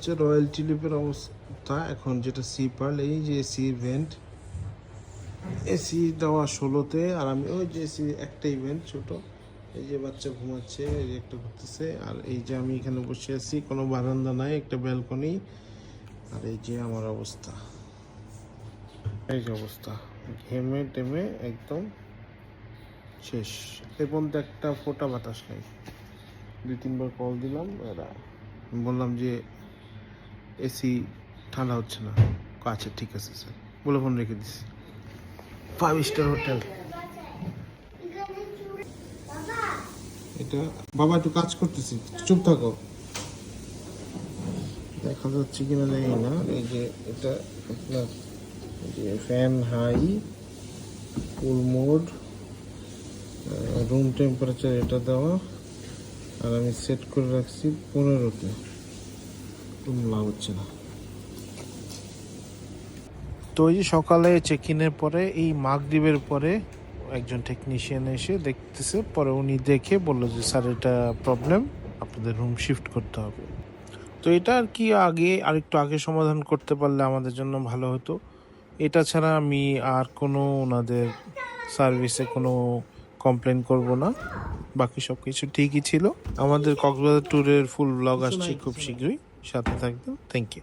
হচ্ছে রয়্যাল টিউলিপের অবস্থা এখন, যেটা সি পার্ল। এই যে এসি ইভেন্ট, এসি দেওয়া 16তে, আর আমি ওই যে এসি একটা ইভেন্ট ছোট, এই যে বাচ্চা ঘুমাচ্ছে, এই যে একটা ঘুরতেছে, আর এই যে আমি এখানে বসে আছি, কোনো বারান্দা নাই, একটা ব্যালকনি, আর এই যে আমার অবস্থা, এই যে অবস্থা, ঘেমে টেমে একদম শেষ। এই পর্যন্ত একটা ফোঁটা বাতাস নেই। 2-3 বার কল দিলাম, এরা বললাম যে এসি ঠান্ডা হচ্ছে না। আচ্ছা ঠিক আছে স্যার বলে ফোন রেখে দিছি। 5 স্টার হোটেল এটা। বাবা একটু কাজ করতেছি, চুপ থাকো। দেখা যাচ্ছে কিনা জানি না। এই যে এটা আপনার যে ফ্যান হাই, কুল মোড, রুম টেম্পারেচার এটা দেওয়া, আর আমি সেট করে রাখছি 15তে। কোনো লাভ হচ্ছে না। তো এই যে সকালে চেক ইনের পরে, এই মাগরিবের পরে একজন টেকনিশিয়ান এসে দেখতেছে, পরে উনি দেখে বললো যে স্যার এটা প্রবলেম, আপনাদের রুম শিফট করতে হবে। তো এটা আর কি আগে, আরেকটু আগে সমাধান করতে পারলে আমাদের জন্য ভালো হতো। এটা ছাড়া আমি আর কোনো ওনাদের সার্ভিসে কোনো কমপ্লেন করব না। বাকি সব কিছু ঠিকই ছিল। আমাদের কক্সবাজার ট্যুরের ফুল ব্লগ আসছে খুব শীঘ্রই, সাথে থাকবেন। Thank you.